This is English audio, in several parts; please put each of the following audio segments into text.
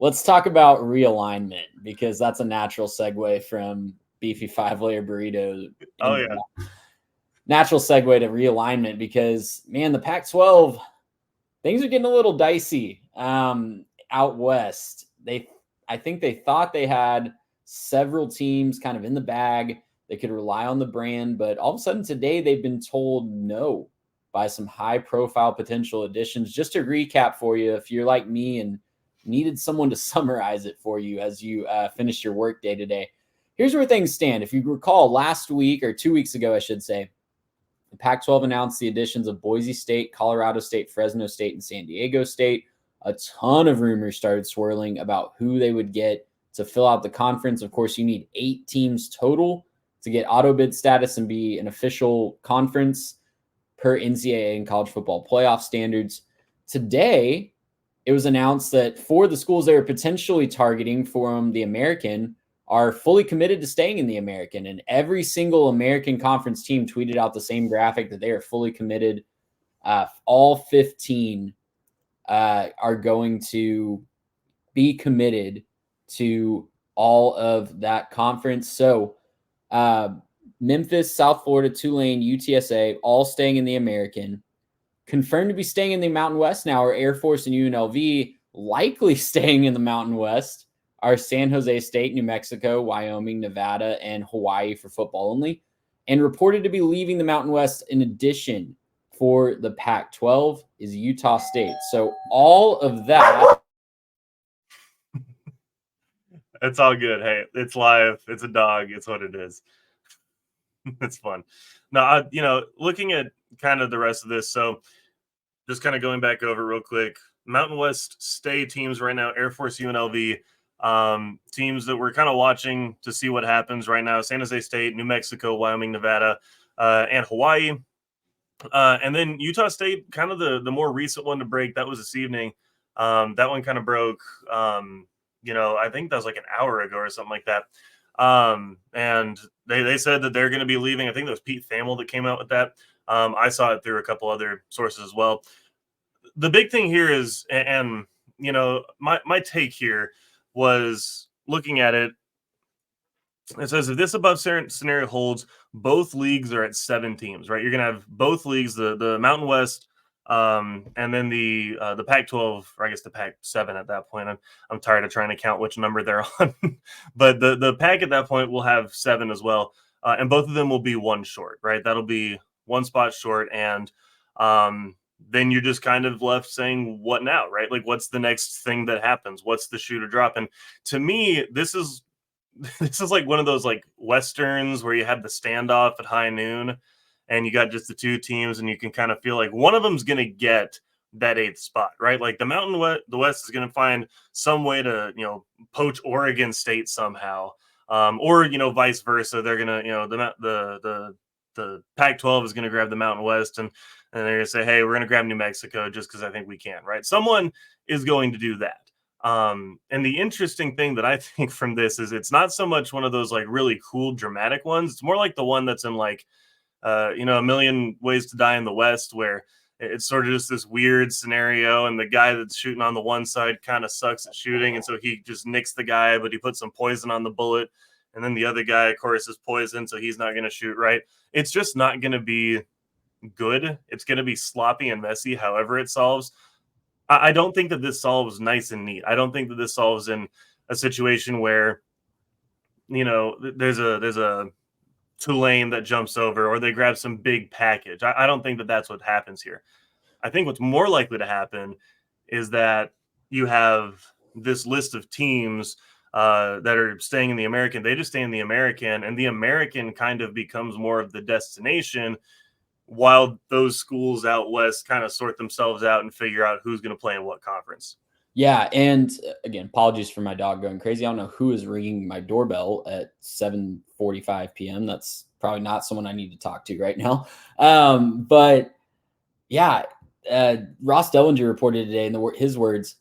Let's talk about realignment because that's a natural segue from beefy 5-layer burrito. Oh yeah. Natural segue to realignment because, man, the Pac-12, things are getting a little dicey out west. I think they thought they had several teams kind of in the bag. They could rely on the brand, but all of a sudden today they've been told no by some high-profile potential additions. Just to recap for you, if you're like me and needed someone to summarize it for you as you finish your work day today, here's where things stand. If you recall, last week or 2 weeks ago, I should say, the Pac-12 announced the additions of Boise State, Colorado State, Fresno State, and San Diego State. A ton of rumors started swirling about who they would get to fill out the conference. Of course, you need 8 teams total to get auto bid status and be an official conference per NCAA and college football playoff standards. Today, it was announced that 4 of the schools they were potentially targeting from the American are fully committed to staying in the American. And every single American conference team tweeted out the same graphic that they are fully committed. All 15 are going to be committed to all of that conference. So Memphis, South Florida, Tulane, UTSA, all staying in the American. Confirmed to be staying in the Mountain West now are Air Force and UNLV. Likely staying in the Mountain West are San Jose State, New Mexico, Wyoming, Nevada, and Hawaii for football only. And reported to be leaving the Mountain West in addition for the Pac-12 is Utah State. So all of that. It's all good. Hey, it's live. It's a dog. It's what it is. It's fun. Now, looking at kind of the rest of this, so just kind of going back over real quick, Mountain West stay teams right now, Air Force, UNLV, teams that we're kind of watching to see what happens right now, San Jose State, New Mexico, Wyoming, Nevada, and Hawaii. And then Utah State, kind of the more recent one to break. That was this evening. That one kind of broke, I think that was like an hour ago or something like that. And they said that they're going to be leaving. I think that was Pete Thamel that came out with that. I saw it through a couple other sources as well. The big thing here is, and my take here was looking at it. It says if this above scenario holds, both leagues are at 7 teams, right? You're going to have both leagues, the Mountain West, and then the Pac-12, or I guess the Pac-7 at that point. I'm tired of trying to count which number they're on, but the Pac at that point will have 7 as well, and both of them will be 1 short, right? That'll be 1 spot short, and then you're just kind of left saying, what now, right? Like, what's the next thing that happens? What's the shoe to drop? And to me, this is like one of those like Westerns where you have the standoff at high noon and you got just the 2 teams and you can kind of feel like one of them's going to get that 8th spot, right? Like the West is going to find some way to, poach Oregon State somehow. Or, vice versa. They're going to, the Pac-12 is going to grab the Mountain West and they're going to say, hey, we're going to grab New Mexico just because I think we can, right? Someone is going to do that. And the interesting thing that I think from this is it's not so much one of those like really cool dramatic ones. It's more like the one that's in like, A Million Ways to Die in the West, where it's sort of just this weird scenario. And the guy that's shooting on the one side kind of sucks at shooting. And so he just nicks the guy, but he puts some poison on the bullet. And then the other guy, of course, is poisoned. So he's not going to shoot right. It's just not going to be good. It's going to be sloppy and messy, however it solves. I don't think that this solves nice and neat. I don't think that this solves in a situation where, there's a Tulane that jumps over or they grab some big package. I don't think that that's what happens here. I think what's more likely to happen is that you have this list of teams that are staying in the American. They just stay in the American, and the American kind of becomes more of the destination while those schools out west kind of sort themselves out and figure out who's going to play in what conference. Yeah, and again, apologies for my dog going crazy. I don't know who is ringing my doorbell at 7:45 p.m. That's probably not someone I need to talk to right now. But yeah, Ross Dellinger reported today in his words,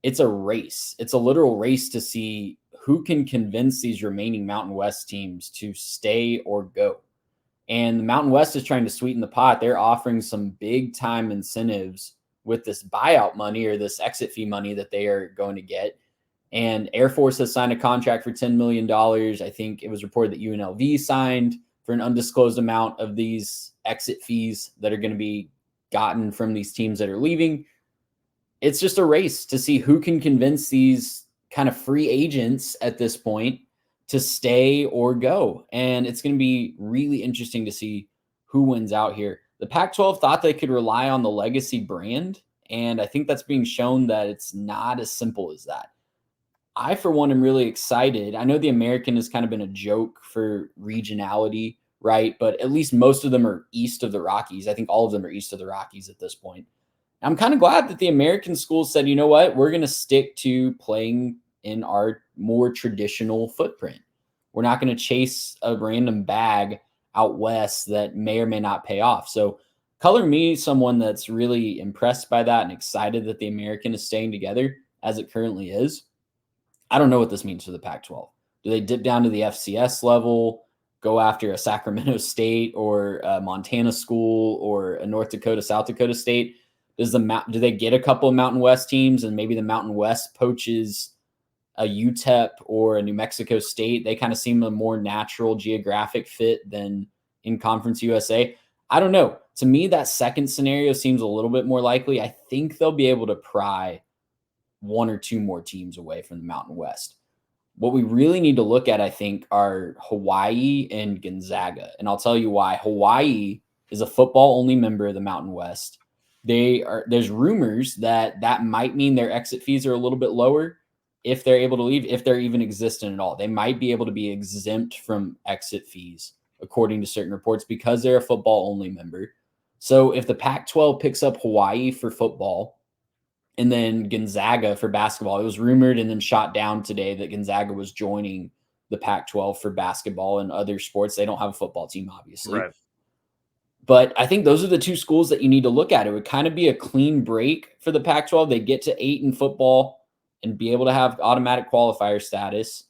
it's a race. It's a literal race to see who can convince these remaining Mountain West teams to stay or go. And the Mountain West is trying to sweeten the pot. They're offering some big time incentives with this buyout money or this exit fee money that they are going to get. And Air Force has signed a contract for $10 million. I think it was reported that UNLV signed for an undisclosed amount of these exit fees that are going to be gotten from these teams that are leaving. It's just a race to see who can convince these kind of free agents at this point to stay or go. And it's going to be really interesting to see who wins out here. The Pac 12 thought they could rely on the legacy brand. And I think that's being shown that it's not as simple as that. I, for one, am really excited. I know the American has kind of been a joke for regionality, right? But at least most of them are east of the Rockies. I think all of them are east of the Rockies at this point. I'm kind of glad that the American schools said, you know what, we're going to stick to playing in our more traditional footprint. We're not going to chase a random bag out west that may or may not pay off. So, color me someone that's really impressed by that and excited that the American is staying together as it currently is. I don't know what this means for the Pac 12. Do they dip down to the FCS level, go after a Sacramento State or a Montana school or a North Dakota, South Dakota State? Do they get a couple of Mountain West teams and maybe the Mountain West poaches a UTEP or a New Mexico State? They kind of seem a more natural geographic fit than in Conference USA. I don't know. To me, that second scenario seems a little bit more likely. I think they'll be able to pry one or two more teams away from the Mountain West. What we really need to look at, I think, are Hawaii and Gonzaga. And I'll tell you why. Hawaii is a football only member of the Mountain West. There's rumors that might mean their exit fees are a little bit lower if they're able to leave, if they're even existent at all. They might be able to be exempt from exit fees, according to certain reports, because they're a football only member. So if the Pac 12 picks up Hawaii for football, and then Gonzaga for basketball. It was rumored and then shot down today that Gonzaga was joining the Pac 12 for basketball and other sports. They don't have a football team, obviously. Right. But I think those are the two schools that you need to look at. It would kind of be a clean break for the Pac 12. They get to 8 in football and be able to have automatic qualifier status.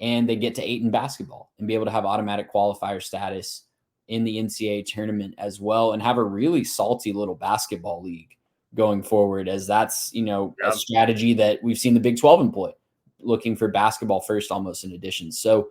And they get to 8 in basketball and be able to have automatic qualifier status in the NCAA tournament as well and have a really salty little basketball league going forward, as that's, a strategy that we've seen the Big 12 employ, looking for basketball first almost in addition. So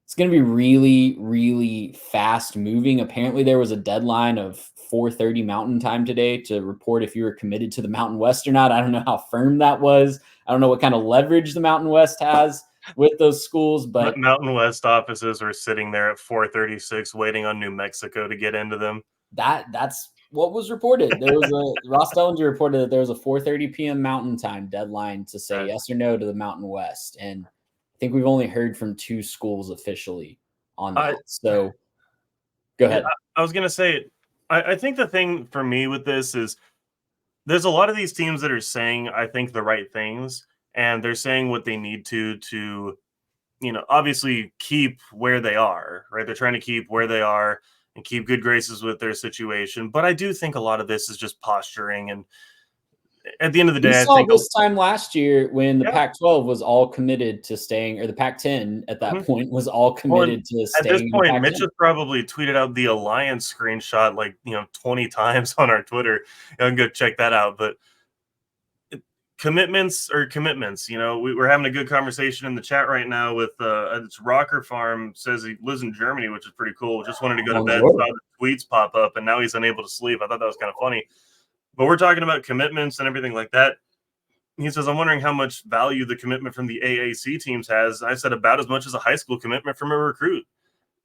it's going to be really, really fast moving. Apparently there was a deadline of 4:30 Mountain Time today to report if you were committed to the Mountain West or not. I don't know how firm that was. I don't know what kind of leverage the Mountain West has with those schools, but Mountain West offices are sitting there at 4:36 waiting on New Mexico to get into them. That's what was reported. There was Ross Dellinger reported that there was a 4:30 p.m. Mountain Time deadline to say yes or no to the Mountain West, and I think we've only heard from 2 schools officially on that. So go ahead. I was gonna say, I think the thing for me with this is there's a lot of these teams that are saying, I think, the right things, and they're saying what they need to obviously keep where they are, right? They're trying to keep where they are and keep good graces with their situation. But I do think a lot of this is just posturing. And at the end of the We day, I saw think, this time last year when the yeah. Pac-12 was all committed to staying, or the Pac-10 at that point was all Well, committed to at this staying in the point, Mitch Pac-10. has probably tweeted out the Alliance screenshot 20 times on our Twitter. You can go check that out. But commitments are commitments. We're having a good conversation in the chat right now with it's Rocker Farm says he lives in Germany, which is pretty cool. Just wanted to go to bed, saw the tweets pop up, and now he's unable to sleep. I thought that was kind of funny. But we're talking about commitments and everything like that. He says, I'm wondering how much value the commitment from the AAC teams has. I said about as much as a high school commitment from a recruit.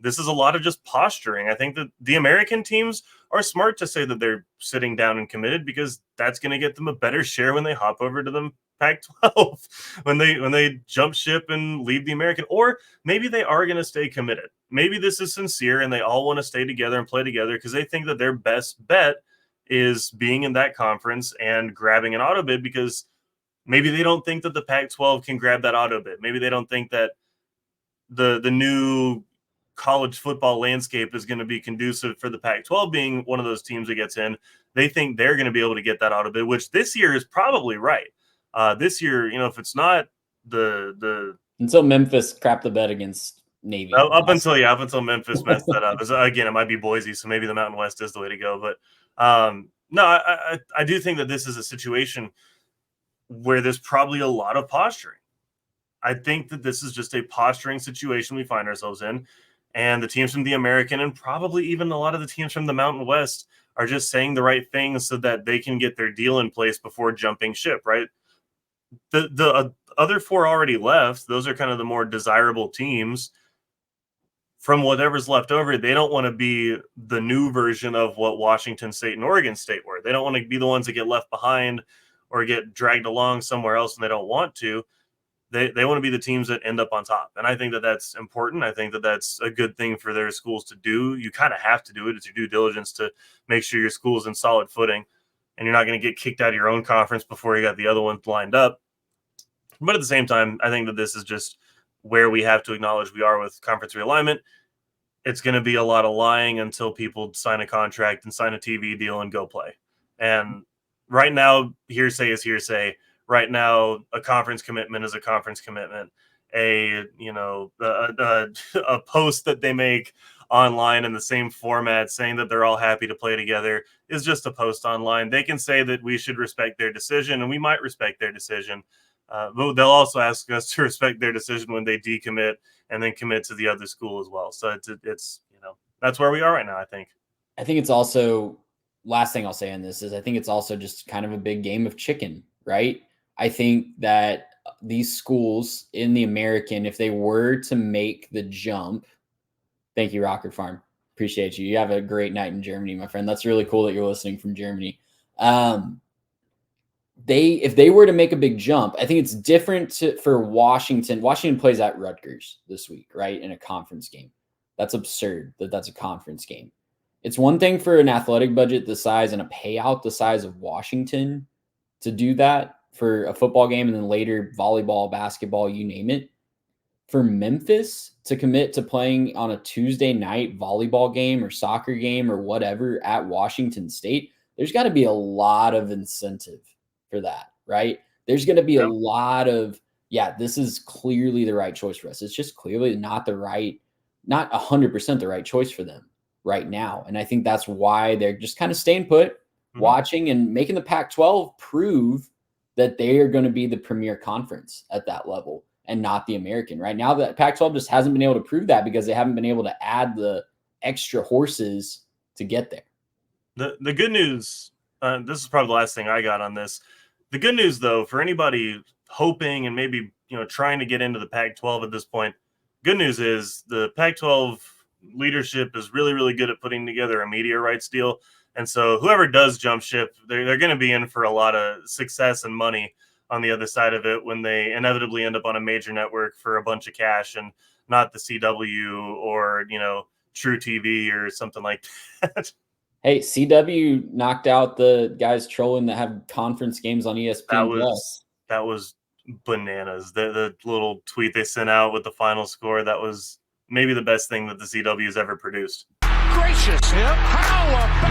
This is a lot of just posturing. I think that the American teams are smart to say that they're sitting down and committed because that's going to get them a better share when they hop over to the Pac-12, when they jump ship and leave the American. Or maybe they are going to stay committed. Maybe this is sincere and they all want to stay together and play together because they think that their best bet is being in that conference and grabbing an auto bid, because maybe they don't think that the Pac-12 can grab that auto bid. Maybe they don't think that the new college football landscape is going to be conducive for the Pac-12 being one of those teams that gets in. They think they're going to be able to get that auto bid, which this year is probably right. This year, if it's not the until Memphis crapped the bet against Navy. Up until Memphis messed that up. Again, it might be Boise, so maybe the Mountain West is the way to go. But no, I do think that this is a situation where there's probably a lot of posturing. I think that this is just a posturing situation we find ourselves in. And the teams from the American and probably even a lot of the teams from the Mountain West are just saying the right things so that they can get their deal in place before jumping ship, right? The other four already left. Those are kind of the more desirable teams. From whatever's left over, they don't want to be the new version of what Washington State and Oregon State were. They don't want to be the ones that get left behind or get dragged along somewhere else and they don't want to. They want to be the teams that end up on top. And I think that that's important. I think that that's a good thing for their schools to do. You kind of have to do it. It's your due diligence to make sure your school's in solid footing and you're not going to get kicked out of your own conference before you got the other ones lined up. But at the same time, I think that this is just where we have to acknowledge we are with conference realignment. It's going to be a lot of lying until people sign a contract and sign a TV deal and go play. And right now, hearsay is hearsay. Right now, a conference commitment is a conference commitment. A post that they make online in the same format saying that they're all happy to play together is just a post online. They can say that we should respect their decision, and we might respect their decision. But they'll also ask us to respect their decision when they decommit and then commit to the other school as well. So it's that's where we are right now, I think. I think it's also, last thing I'll say on this is I think it's also just kind of a big game of chicken, right? I think that these schools in the American, if they were to make the jump, thank you, Rocker Farm. Appreciate you. You have a great night in Germany, my friend. That's really cool that you're listening from Germany. If they were to make a big jump, I think it's different for Washington. Washington plays at Rutgers this week, right? In a conference game. That's absurd that that's a conference game. It's one thing for an athletic budget the size and a payout the size of Washington to do that for a football game and then later volleyball, basketball, you name it. For Memphis to commit to playing on a Tuesday night volleyball game or soccer game or whatever at Washington State, there's got to be a lot of incentive for that, right? There's going to be a lot of, this is clearly the right choice for us. It's just clearly not 100% the right choice for them right now. And I think that's why they're just kind of staying put, watching and making the Pac-12 prove that they are going to be the premier conference at that level and not the American. Right now, the Pac-12 just hasn't been able to prove that because they haven't been able to add the extra horses to get there. The good news, this is probably the last thing I got on this. The good news, though, for anybody hoping and maybe trying to get into the Pac-12 at this point, good news is the Pac-12 leadership is really, really good at putting together a media rights deal. And so whoever does jump ship, they're going to be in for a lot of success and money on the other side of it when they inevitably end up on a major network for a bunch of cash and not the CW or, True TV or something like that. Hey, CW knocked out the guys trolling that have conference games on ESPN+. That was bananas. The little tweet they sent out with the final score, that was maybe the best thing that the CW has ever produced. Gracious, how about